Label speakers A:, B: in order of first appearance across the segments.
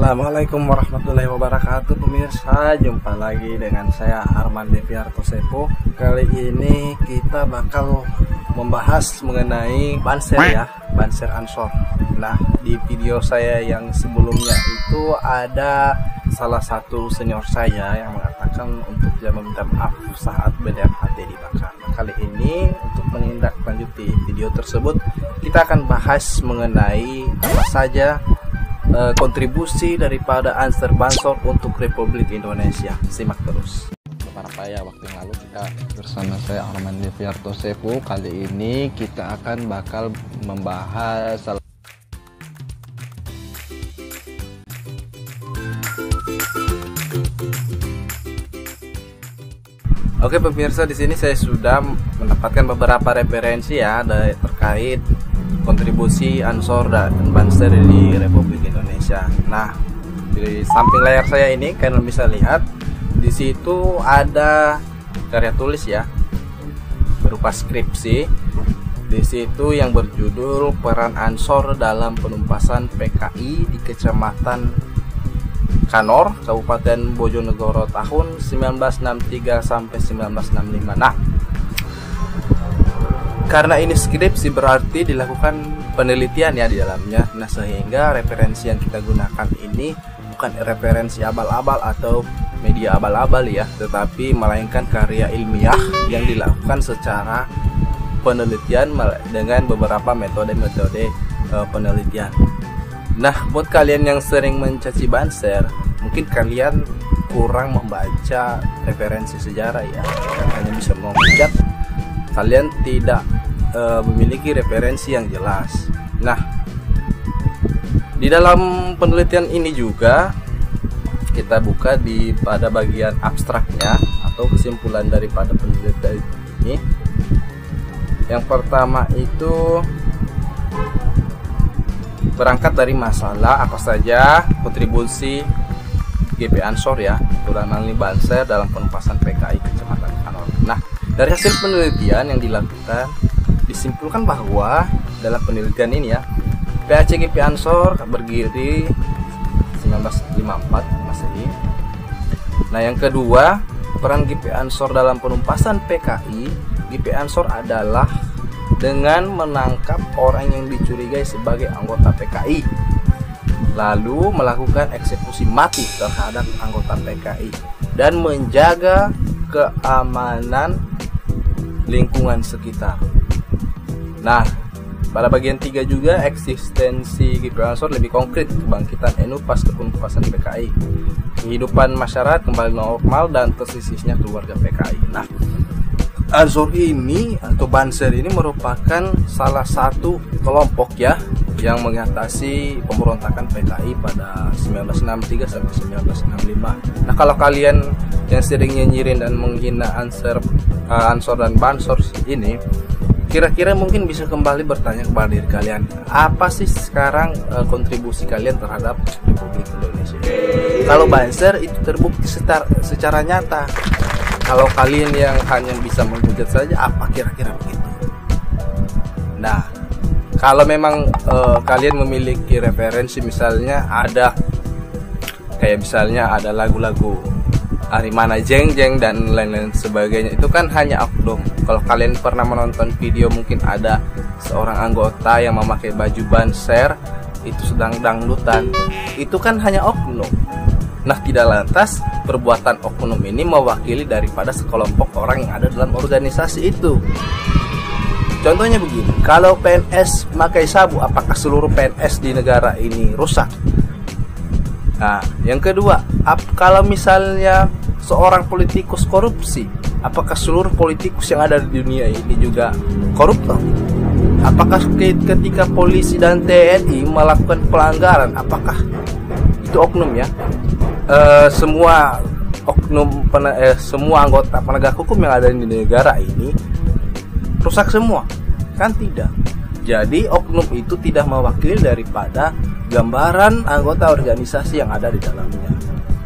A: Assalamualaikum warahmatullahi wabarakatuh pemirsa, jumpa lagi dengan saya Arman Deviarto Sepo. Kali ini kita bakal membahas mengenai Banser ya, Banser Ansor. Nah, di video saya yang sebelumnya itu ada salah satu senior saya yang mengatakan untuk dia meminta maaf saat BDMHT dibakar. Kali ini untuk menindaklanjuti video tersebut, kita akan bahas mengenai apa saja kontribusi daripada Ansor Bansor untuk Republik Indonesia. Simak terus. Beberapa waktu yang lalu kita bersama saya Arman Deviarto Sepo. Kali ini kita akan bakal membahas Oke pemirsa, di sini saya sudah mendapatkan beberapa referensi ya terkait kontribusi Ansor dan Banser di Republik Indonesia. Nah, di samping layar saya ini kalian bisa lihat di situ ada karya tulis ya berupa skripsi. Di situ yang berjudul Peran Ansor dalam Penumpasan PKI di Kecamatan Kanor, Kabupaten Bojonegoro tahun 1963 sampai 1965. Nah, karena ini skripsi berarti dilakukan penelitian ya di dalamnya. Nah, sehingga referensi yang kita gunakan ini bukan referensi abal-abal atau media abal-abal ya, tetapi melainkan karya ilmiah yang dilakukan secara penelitian dengan beberapa metode-metode penelitian. Nah, buat kalian yang sering mencaci Banser, mungkin kalian kurang membaca referensi sejarah ya, hanya bisa menghujat. Kalian tidak memiliki referensi yang jelas. Nah, di dalam penelitian ini juga kita buka pada bagian abstraknya atau kesimpulan daripada penelitian ini. Yang pertama itu berangkat dari masalah apa saja kontribusi GP Ansor ya, terutama Banser dalam penumpasan PKI Kecamatan Kanor. Nah, dari hasil penelitian yang dilakukan disimpulkan bahwa dalam penelitian ini ya, PAC GP Ansor berdiri 1954 Masehi. Nah, yang kedua, peran GP Ansor dalam penumpasan PKI. GP Ansor adalah dengan menangkap orang yang dicurigai sebagai anggota PKI, lalu melakukan eksekusi mati terhadap anggota PKI dan menjaga keamanan lingkungan sekitar. Nah, pada bagian 3 juga eksistensi GP Ansor lebih konkret, kebangkitan NU pasca penumpasan PKI, kehidupan masyarakat kembali normal dan tersisihnya keluarga PKI. Nah, Ansor ini atau Banser ini merupakan salah satu kelompok ya yang mengatasi pemberontakan PKI pada 1963 sampai 1965. Nah, kalau kalian yang sering nyinyirin dan menghina Ansor dan Bansor ini, kira-kira mungkin bisa kembali bertanya kepada diri kalian, apa sih sekarang kontribusi kalian terhadap Republik Indonesia? Kalau Banser itu terbukti secara nyata. Kalau kalian yang hanya bisa menghujat saja, apa kira-kira begitu? Nah, kalau memang kalian memiliki referensi, misalnya ada kayak misalnya ada lagu-lagu Harimana Jeng Jeng dan lain-lain sebagainya, itu kan hanya oknum. Kalau kalian pernah menonton video, mungkin ada seorang anggota yang memakai baju Banser itu sedang dangdutan, itu kan hanya oknum. Nah, tidak lantas perbuatan oknum ini mewakili daripada sekelompok orang yang ada dalam organisasi itu. Contohnya begini, kalau PNS pakai sabu, apakah seluruh PNS di negara ini rusak? Nah, yang kedua, kalau misalnya seorang politikus korupsi, apakah seluruh politikus yang ada di dunia ini juga koruptor? Apakah ketika polisi dan TNI melakukan pelanggaran, apakah itu oknum ya? Semua oknum semua anggota penegak hukum yang ada di negara ini rusak semua? Kan tidak. Jadi oknum itu tidak mewakili daripada gambaran anggota organisasi yang ada di dalamnya.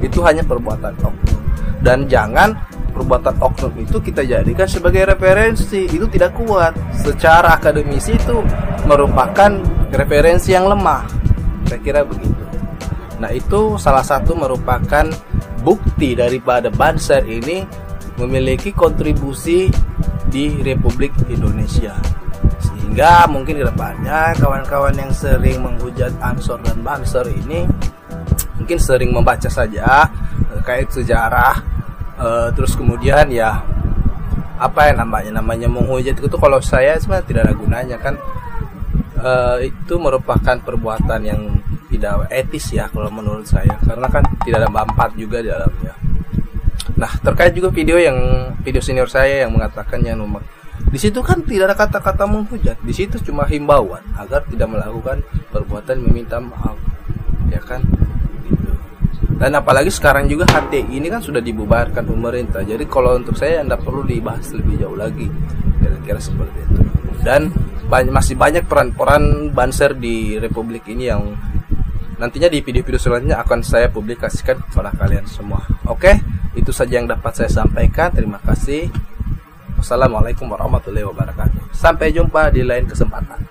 A: Itu hanya perbuatan oknum. Dan jangan perbuatan oknum itu kita jadikan sebagai referensi. Itu tidak kuat. Secara akademisi itu merupakan referensi yang lemah. Saya kira begitu. Nah, itu salah satu merupakan bukti daripada Banser ini memiliki kontribusi di Republik Indonesia. Sehingga mungkin kedepannya kawan-kawan yang sering menghujat Ansor dan Banser ini mungkin sering membaca saja terkait sejarah, terus kemudian ya apa ya namanya menghujat itu, kalau saya sebenarnya tidak ada gunanya kan. Itu merupakan perbuatan yang tidak etis ya kalau menurut saya, karena kan tidak ada manfaat juga di dalamnya. Nah, terkait juga video senior saya yang mengatakan yang di situ kan tidak ada kata-kata menghujat, di situ cuma himbauan agar tidak melakukan perbuatan meminta maaf, ya kan? Gitu. Dan apalagi sekarang juga HTI ini kan sudah dibubarkan pemerintah, jadi kalau untuk saya tidak perlu dibahas lebih jauh lagi, kira-kira seperti itu. Dan masih banyak peran-peran Banser di Republik ini yang nantinya di video-video selanjutnya akan saya publikasikan kepada kalian semua. Oke, itu saja yang dapat saya sampaikan. Terima kasih. Wassalamualaikum warahmatullahi wabarakatuh. Sampai jumpa di lain kesempatan.